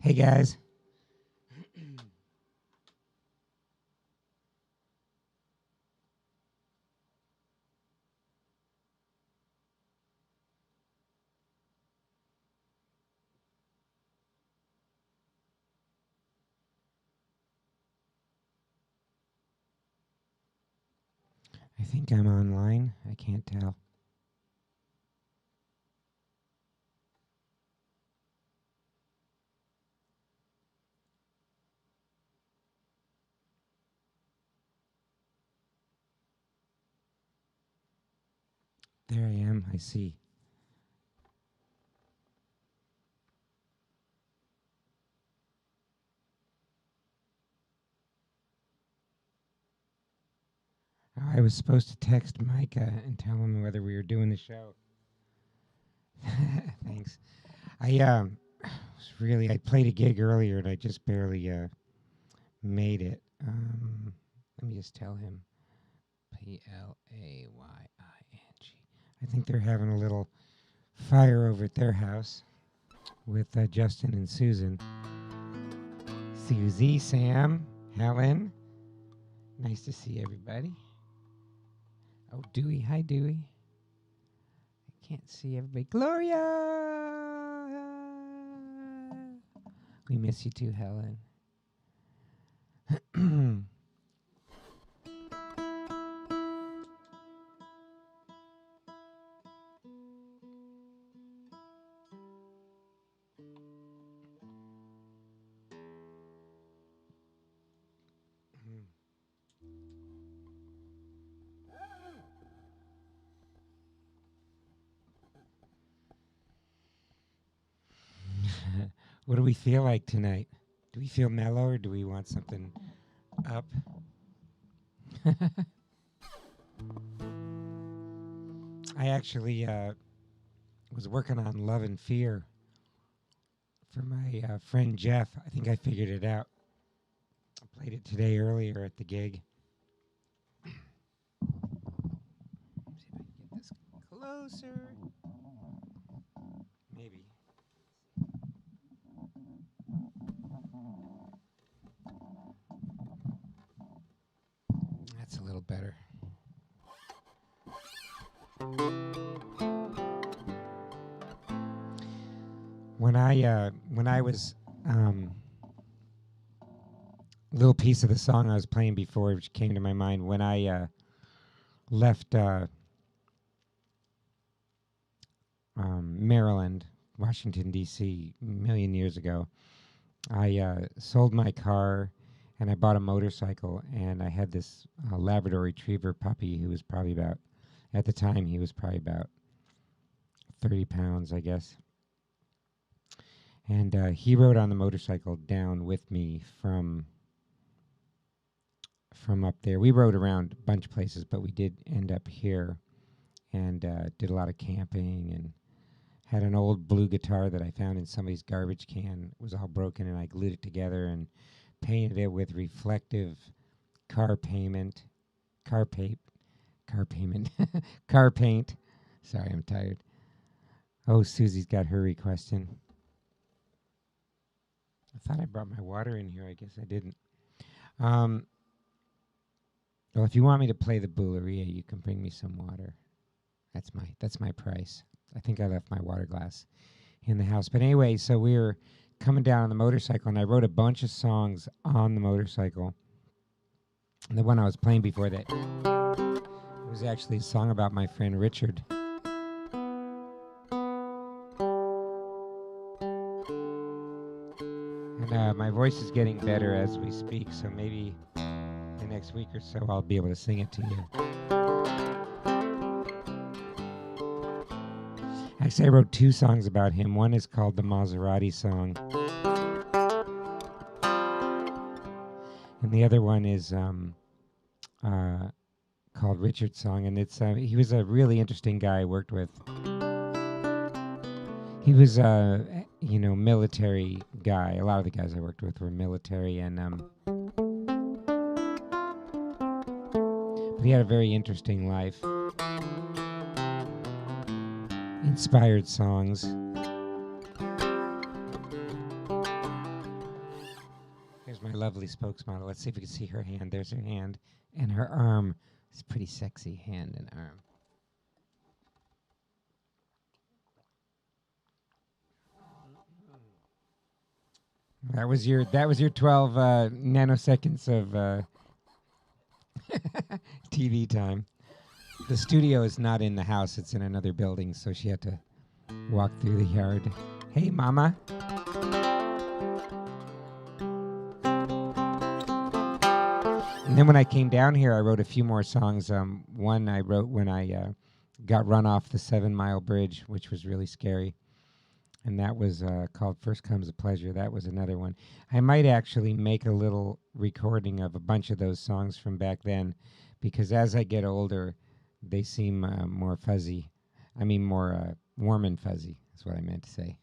Hey guys. I think I'm online. I can't tell. There I am. I see. I was supposed to text Micah and tell him whether we were doing the show. Thanks. I played a gig earlier and I just barely made it. Let me just tell him. Playing. I think they're having a little fire over at their house with Justin and Susan. Susie, Sam, Helen. Nice to see everybody. Oh, Dewey. Hi, Dewey. I can't see everybody. Gloria! We miss you too, Helen. What do we feel like tonight? Do we feel mellow or do we want something up? I actually was working on Love and Fear for my friend Jeff. I think I figured it out. I played it today earlier at the gig. See if I can get this closer. Maybe. That's a little better. When I was little piece of the song I was playing before, which came to my mind when I left Maryland, Washington D.C. a million years ago. I sold my car and I bought a motorcycle, and I had this Labrador Retriever puppy who was probably about, at the time, he was probably about 30 pounds, I guess. And he rode on the motorcycle down with me from up there. We rode around a bunch of places, but we did end up here and did a lot of camping and had an old blue guitar that I found in somebody's garbage can. It was all broken, and I glued it together and painted it with reflective car paint. Sorry, I'm tired. Oh, Susie's got her request in. I thought I brought my water in here. I guess I didn't. Well, if you want me to play the Bouleria, you can bring me some water. That's my price. I think I left my water glass in the house. But anyway, so we were coming down on the motorcycle, and I wrote a bunch of songs on the motorcycle. And the one I was playing before that was actually a song about my friend Richard. And my voice is getting better as we speak, so maybe the next week or so I'll be able to sing it to you. Actually, I wrote two songs about him. One is called the Maserati Song, and the other one is called Richard's Song. And it's he was a really interesting guy I worked with. He was military guy. A lot of the guys I worked with were military, and but he had a very interesting life. Inspired songs. lovely spokesmodel. Let's see if we can see her hand. There's her hand and her arm. It's a pretty sexy hand and arm. That was your 12 nanoseconds of TV time. The studio is not in the house; it's in another building, so she had to walk through the yard. Hey, Mama. And then when I came down here, I wrote a few more songs. One I wrote when I got run off the 7 Mile Bridge, which was really scary. And that was called First Comes a Pleasure. That was another one. I might actually make a little recording of a bunch of those songs from back then, because as I get older, they seem more fuzzy. I mean, more warm and fuzzy, is what I meant to say.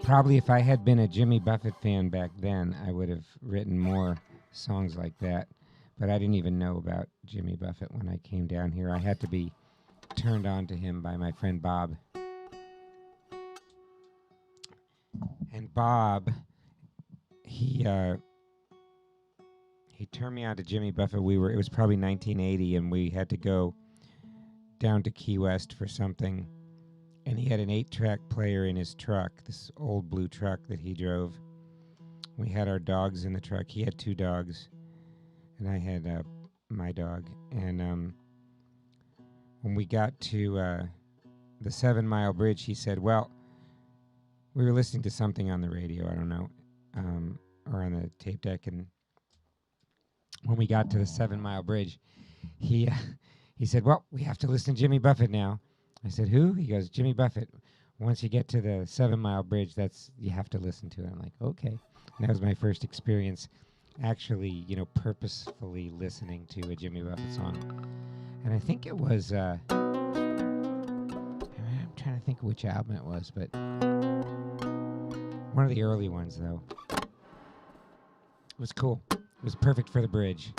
Probably if I had been a Jimmy Buffett fan back then, I would have written more songs like that. But I didn't even know about Jimmy Buffett when I came down here. I had to be turned on to him by my friend Bob. And Bob, he turned me on to Jimmy Buffett. It was probably 1980, and we had to go down to Key West for something. And he had an 8-track player in his truck, this old blue truck that he drove. We had our dogs in the truck. He had 2 dogs, and I had my dog. And when we got to the 7 Mile Bridge, he said, well, we were listening to something on the radio, I don't know, or on the tape deck, and when we got to the 7 Mile Bridge, he said, well, we have to listen to Jimmy Buffett now. I said, who? He goes, Jimmy Buffett. Once you get to the 7 Mile Bridge, you have to listen to it. I'm like, okay. And that was my first experience actually, purposefully listening to a Jimmy Buffett song. And I think it was, I'm trying to think which album it was, but one of the early ones, though. It was cool. It was perfect for the bridge.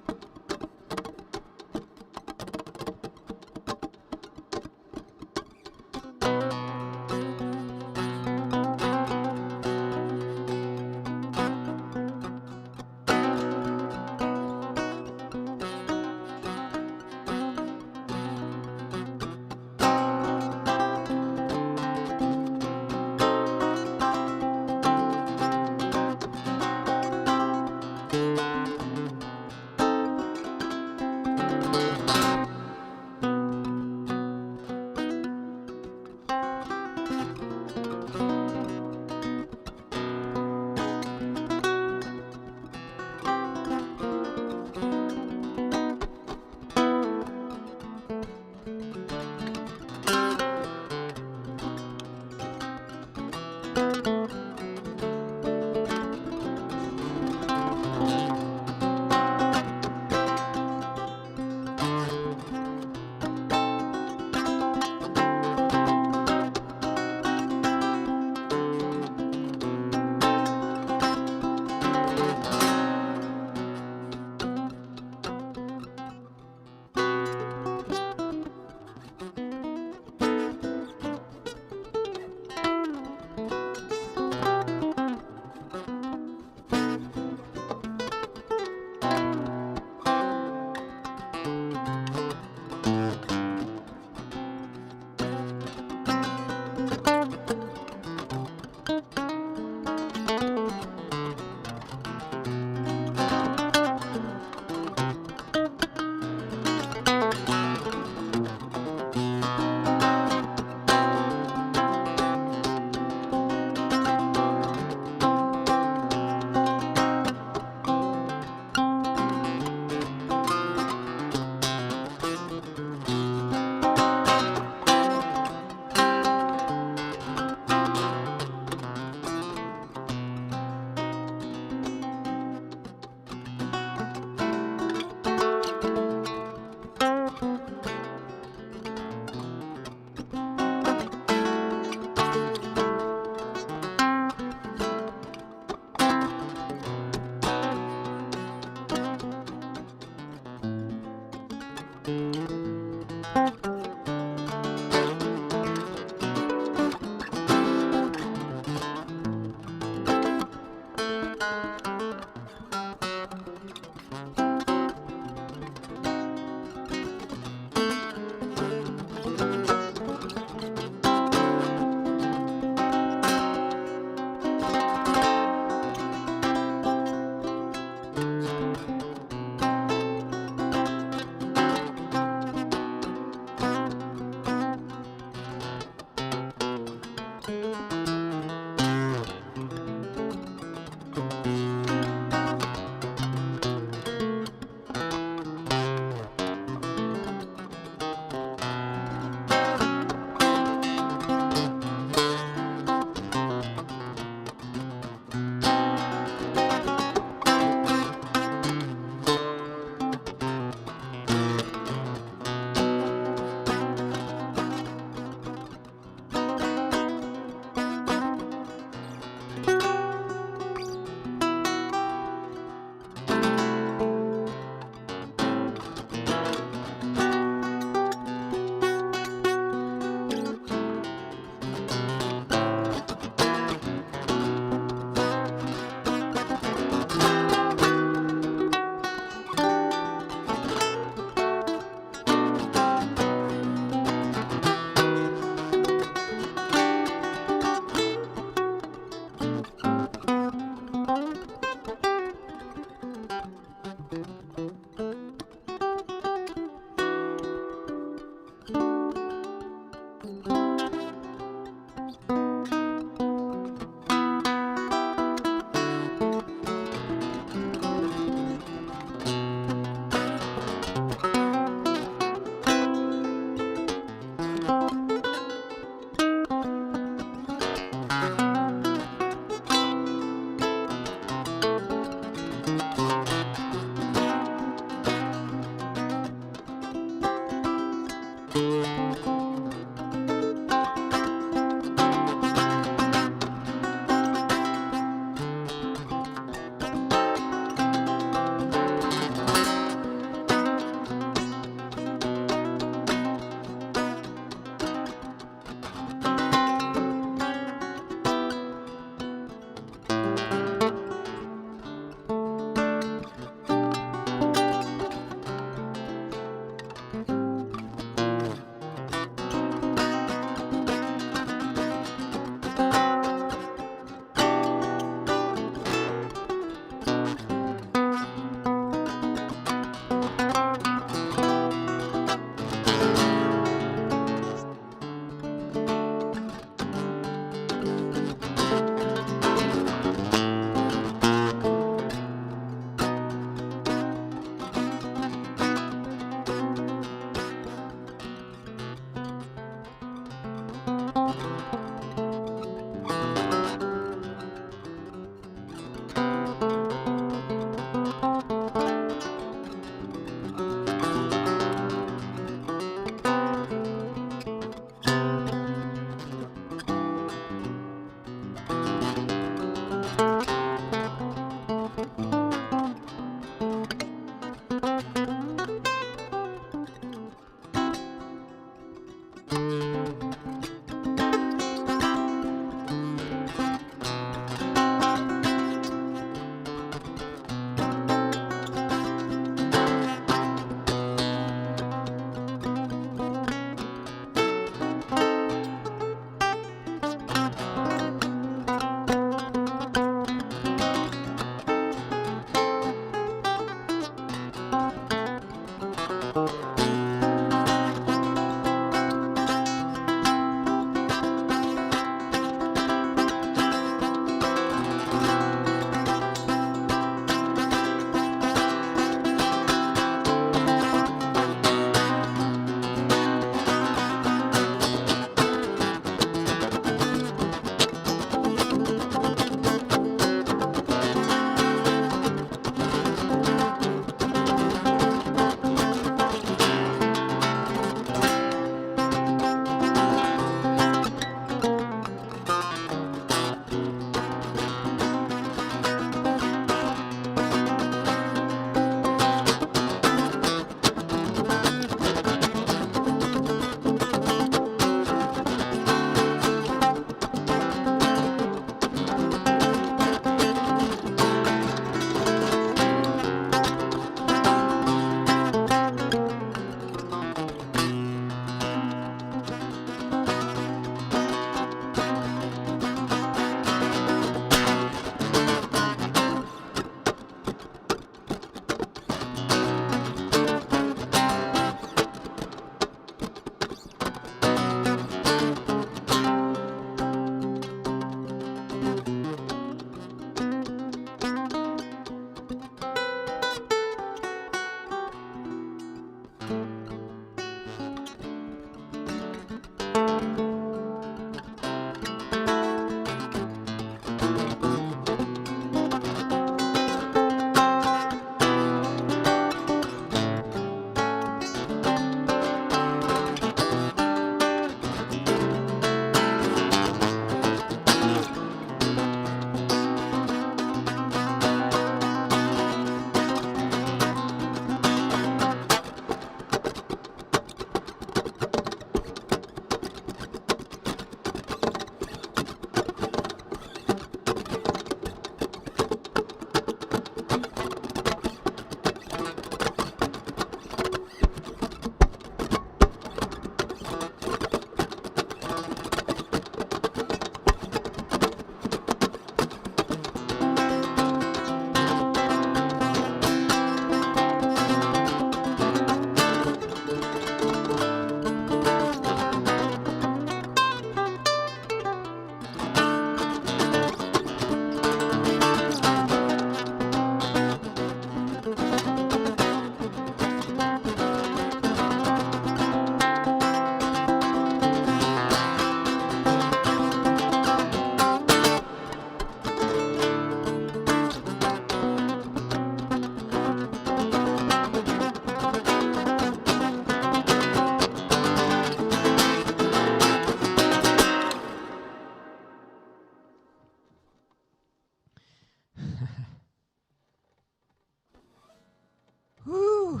Woo!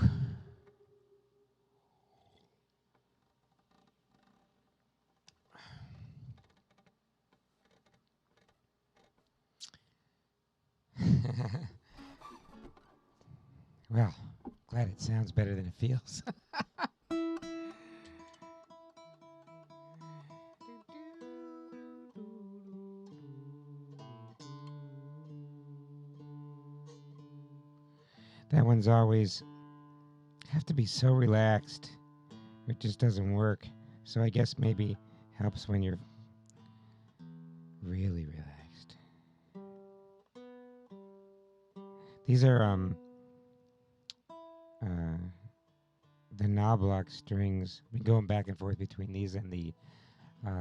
Well, glad it sounds better than it feels. That one's always have to be so relaxed. It just doesn't work. So I guess maybe helps when you're really relaxed. These are the knobloch strings. We go back and forth between these and the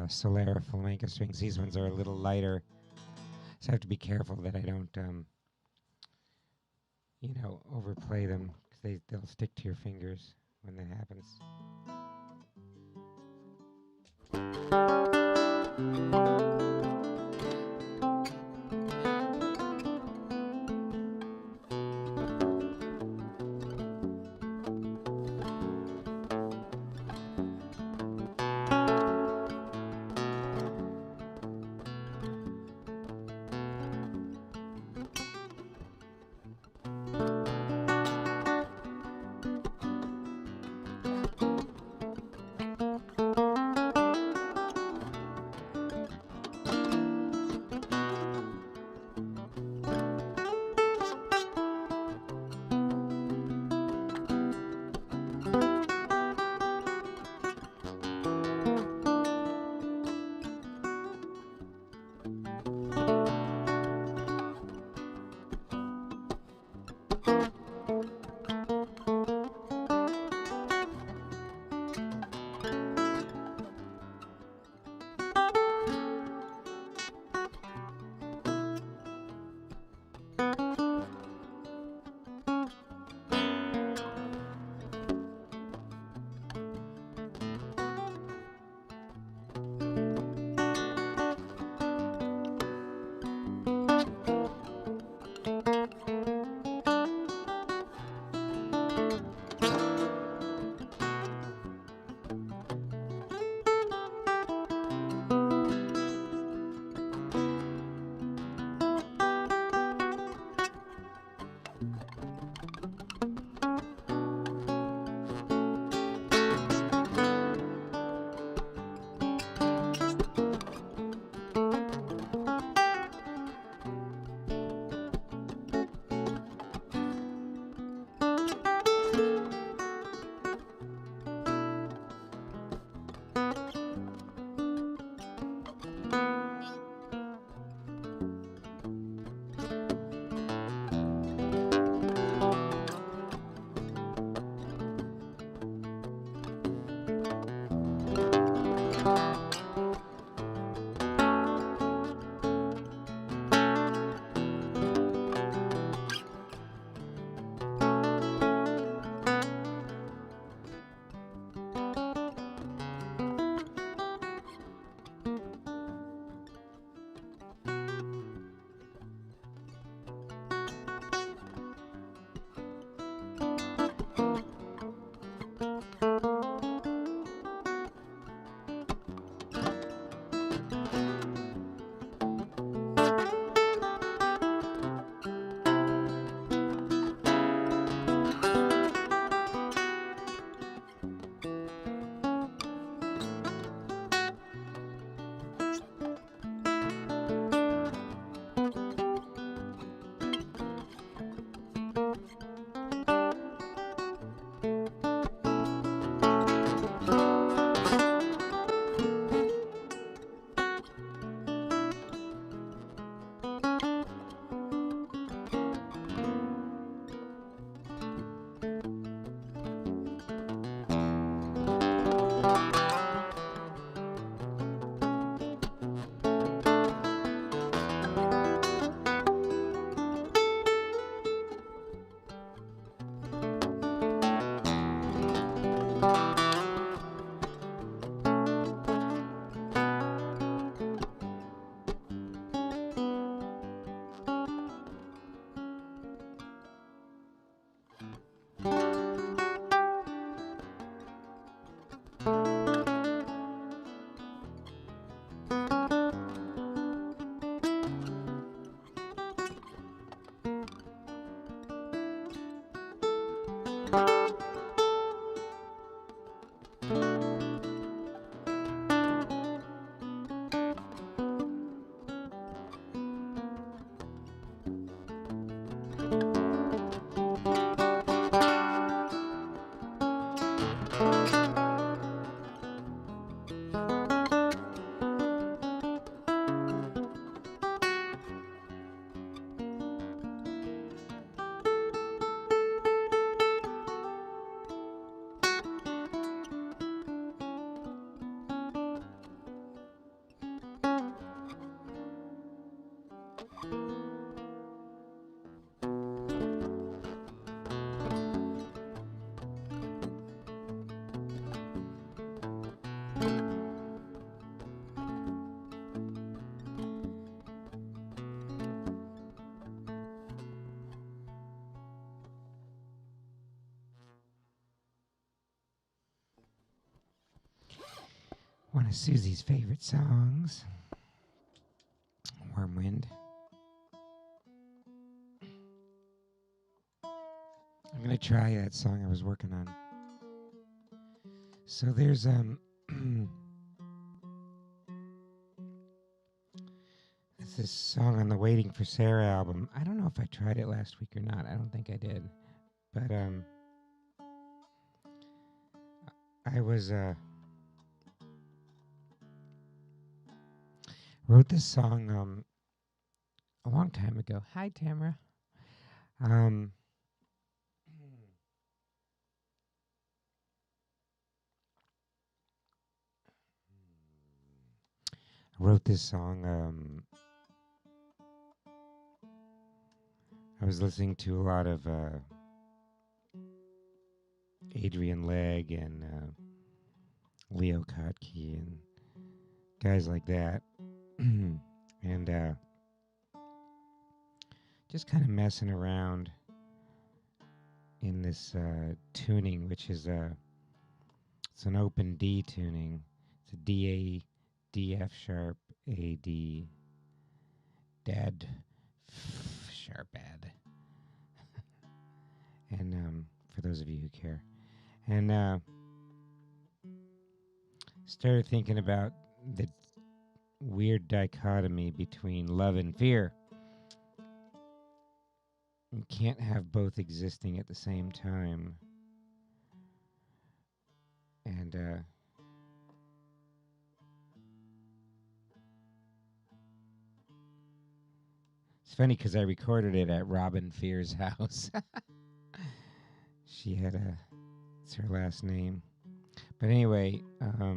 Solera flamenco strings. These ones are a little lighter, so I have to be careful that I don't, overplay them because they'll stick to your fingers when that happens. One of Susie's favorite songs, Warm Wind. I'm going to try that song I was working on. So there's this song on the Waiting for Sarah album. I don't know if I tried it last week or not. I don't think I did. But I was wrote this song a long time ago. Hi, Tamara. I wrote this song. I was listening to a lot of Adrian Legg and Leo Kottke and guys like that. And just kind of messing around in this tuning, which is it's an open D tuning. It's a D, A, D, F sharp, A, D, dad, F sharp, ad. And for those of you who care. And started thinking about the weird dichotomy between love and fear. You can't have both existing at the same time. And it's funny because I recorded it at Robin Fear's house. She had it's her last name. But anyway, I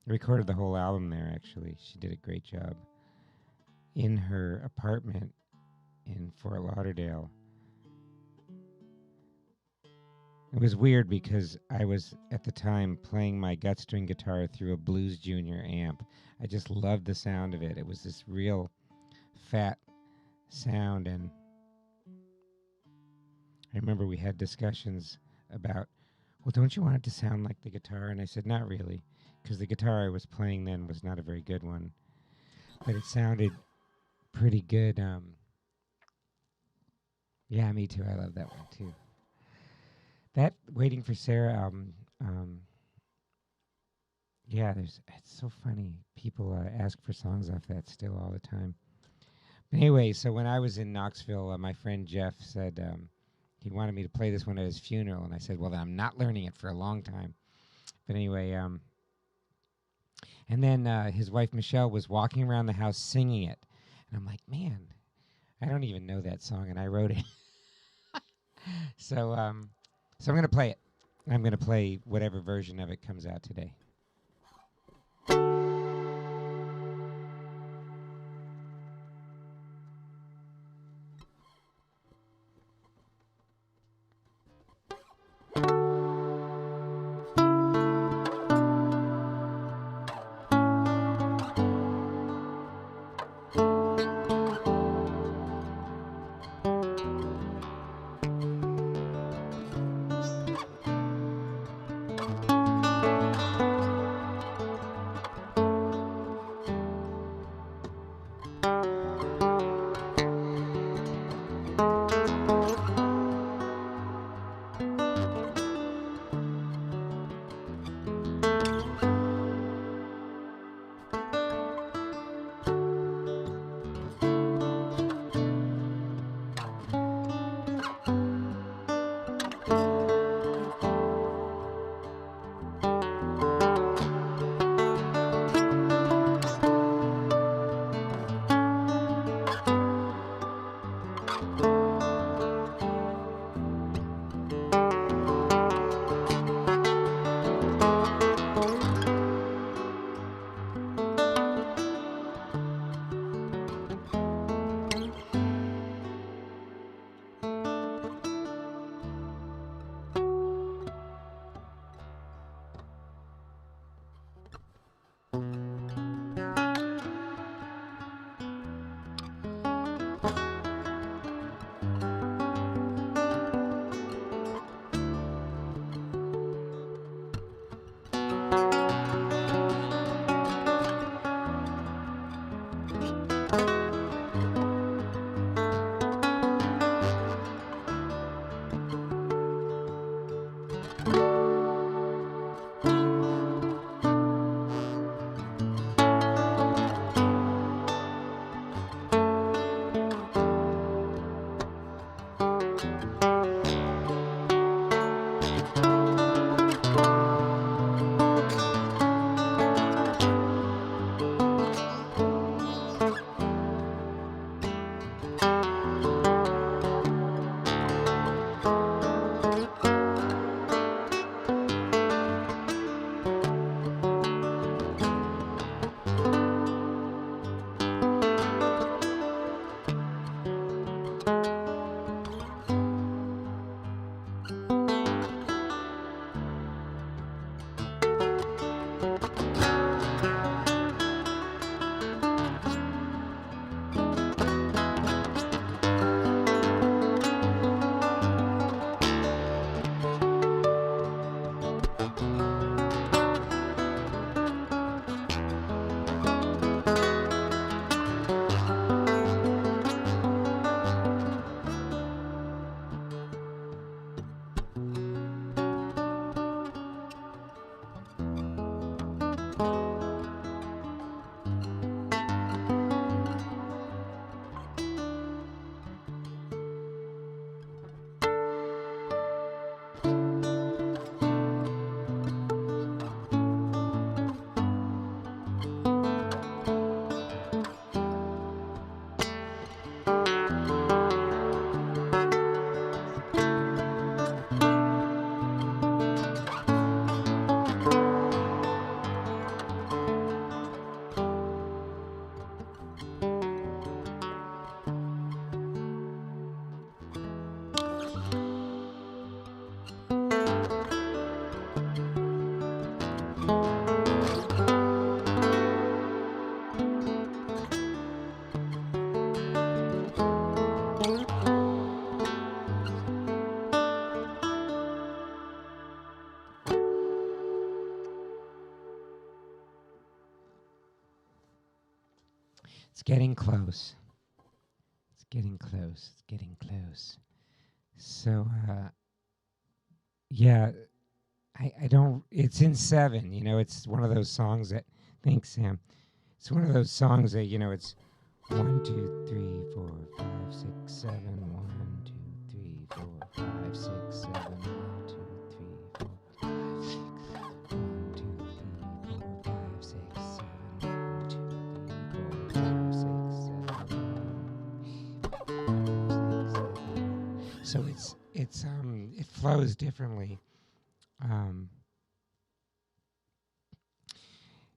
recorded the whole album there, actually. She did a great job. In her apartment in Fort Lauderdale. It was weird because I was, at the time, playing my gut string guitar through a Blues Junior amp. I just loved the sound of it. It was this real fat sound, and I remember we had discussions about, well, don't you want it to sound like the guitar? And I said, not really, because the guitar I was playing then was not a very good one. But it sounded pretty good. Yeah, me too. I love that one, too. That Waiting for Sarah album, yeah, it's so funny. People ask for songs off that still all the time. But anyway, so when I was in Knoxville, my friend Jeff said he wanted me to play this one at his funeral, and I said, well, then I'm not learning it for a long time. But anyway, and then his wife Michelle was walking around the house singing it, and I'm like, man, I don't even know that song, and I wrote it. So I'm going to play it. I'm going to play whatever version of it comes out today. It's getting close. It's getting close. It's getting close. So, yeah, I don't. It's in seven. You know, it's one of those songs that. Thanks, Sam. It's one of those songs that it's 1, 2, 3, 4, 5, 6, 7. 1, 2, 3, 4, 5, 6, 7. 1, 2, 3, 4, 5, 6. 1, 2, 3, 4, 5, 6, 7. 1, 2, 3, 4, 5, 6, 7. So it flows differently.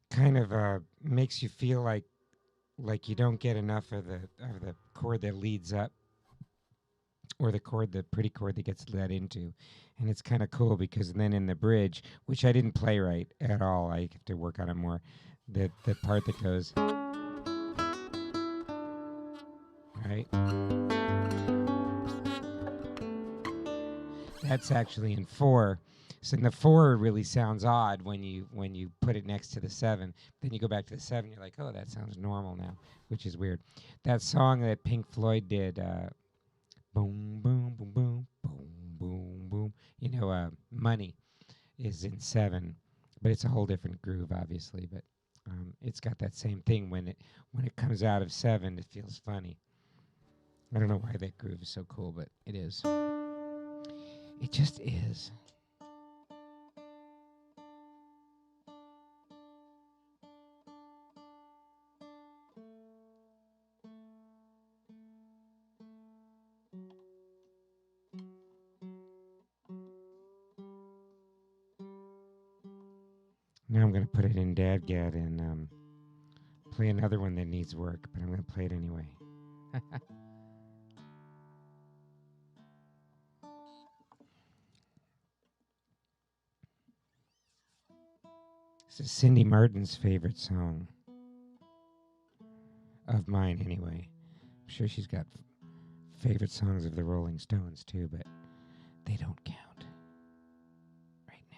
Kind of makes you feel like you don't get enough of the chord that leads up, or the pretty chord that gets led into. And it's kind of cool because then in the bridge, which I didn't play right at all, I have to work on it more, the part that goes right, that's actually in 4. So in the 4 really sounds odd when you put it next to the 7. Then you go back to the 7, you're like, oh, that sounds normal now, which is weird. That song that Pink Floyd did, boom, boom, boom, boom, boom, boom, boom. Money is in 7, but it's a whole different groove, obviously. But it's got that same thing when it comes out of 7, it feels funny. I don't know why that groove is so cool, but it is. It just is. Now I'm going to put it in DADGAD and play another one that needs work, but I'm going to play it anyway. This is Cindy Martin's favorite song. Of mine, anyway. I'm sure she's got favorite songs of the Rolling Stones, too, but they don't count right now.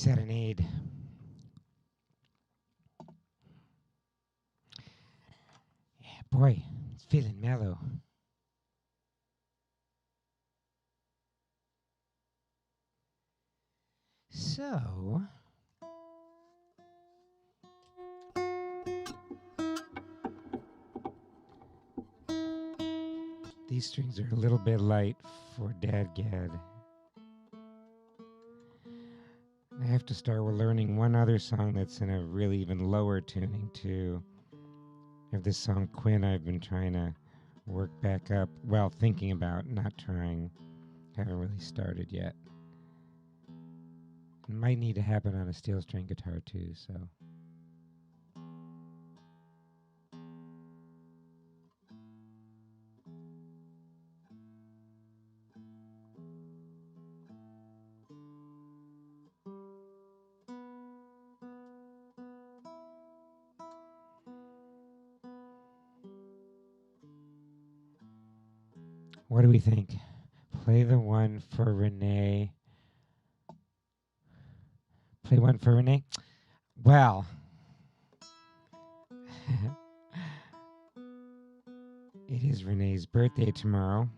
serenade. Yeah, boy, it's feeling mellow. So, these strings are a little bit light for Dadgad. I have to start with learning one other song that's in a really even lower tuning too. I have this song Quinn I've been trying to work back up. Well, thinking about, not trying. Haven't really started yet. It might need to happen on a steel string guitar too, so. What do we think? Play the one for Renee. Play one for Renee? Well, it is Renee's birthday tomorrow.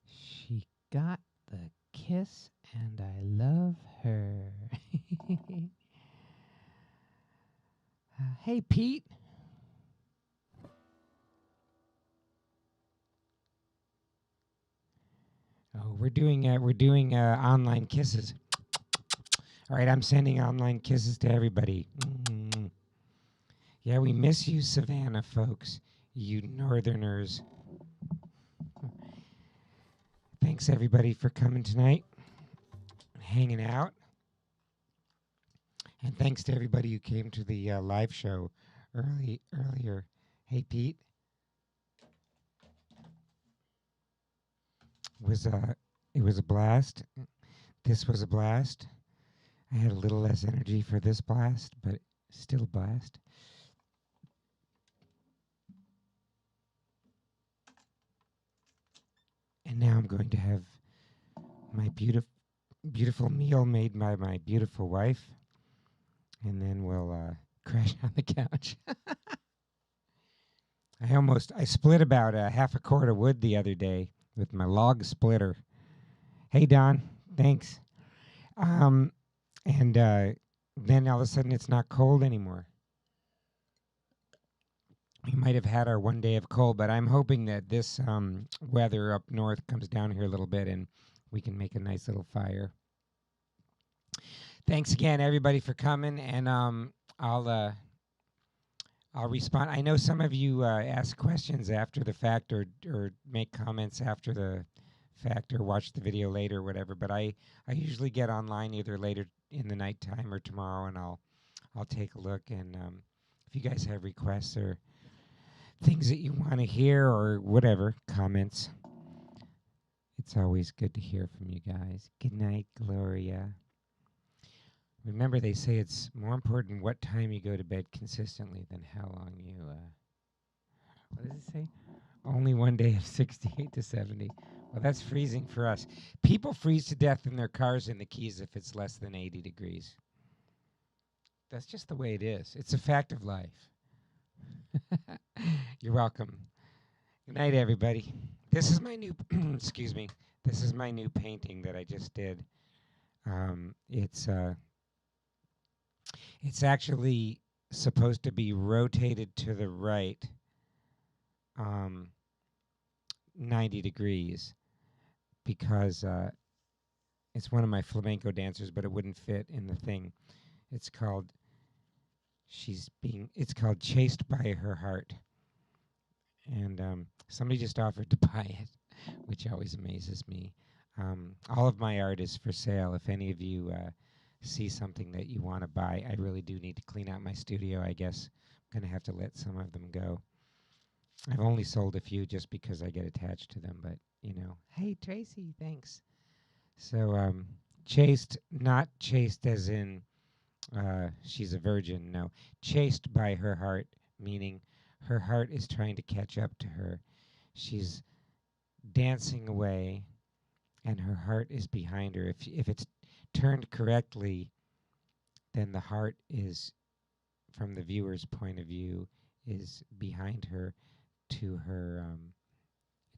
She got the kiss, and I love her. Hey, Pete. Oh, we're doing online kisses. All right, I'm sending online kisses to everybody. Yeah, we miss you, Savannah, folks. You Northerners. Thanks everybody for coming tonight, hanging out, and thanks to everybody who came to the live show earlier. Hey, Pete. It was a blast. This was a blast. I had a little less energy for this blast, but still a blast. And now I'm going to have my beautiful meal made by my beautiful wife, and then we'll crash on the couch. I split about half a cord of wood the other day with my log splitter. Hey, Don, thanks. And then all of a sudden it's not cold anymore. We might have had our one day of cold, but I'm hoping that this weather up north comes down here a little bit and we can make a nice little fire. Thanks again, everybody, for coming, and I'll respond. I know some of you ask questions after the fact or make comments after the fact or watch the video later or whatever, but I usually get online either later in the nighttime or tomorrow, and I'll take a look, and if you guys have requests or things that you want to hear or whatever, comments, it's always good to hear from you guys. Good night, Gloria. Remember, they say it's more important what time you go to bed consistently than how long you, what does it say? Only one day of 68 to 70. Well, that's freezing for us. People freeze to death in their cars in the Keys if it's less than 80 degrees. That's just the way it is. It's a fact of life. You're welcome. Good night, everybody. This is my new, excuse me, this is my new painting that I just did. It's actually supposed to be rotated to the right 90 degrees because It's one of my flamenco dancers, but it wouldn't fit in the thing. It's called it's called Chased by Her Heart. And somebody just offered to buy it, which always amazes me. All of my art is for sale. If any of you see something that you want to buy, I really do need to clean out my studio. I guess I'm going to have to let some of them go. I've only sold a few just because I get attached to them, but you know, hey Tracy, thanks. So chased, not chased as in she's a virgin. No, chased by her heart, meaning her heart is trying to catch up to her. She's dancing away, and her heart is behind her. If it's turned correctly, then the heart is, from the viewer's point of view, is behind her to her.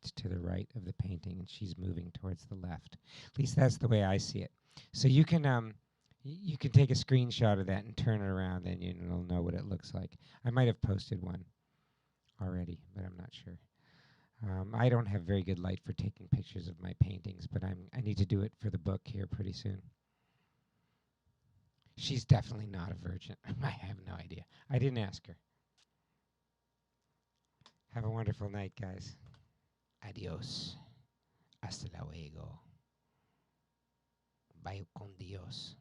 It's to the right of the painting, and she's moving towards the left. At least that's the way I see it. So you can you can take a screenshot of that and turn it around, and you'll know what it looks like. I might have posted one already, but I'm not sure. I don't have very good light for taking pictures of my paintings, but I need to do it for the book here pretty soon. She's definitely not a virgin. I have no idea. I didn't ask her. Have a wonderful night, guys. Adios. Hasta luego. Vaya con Dios.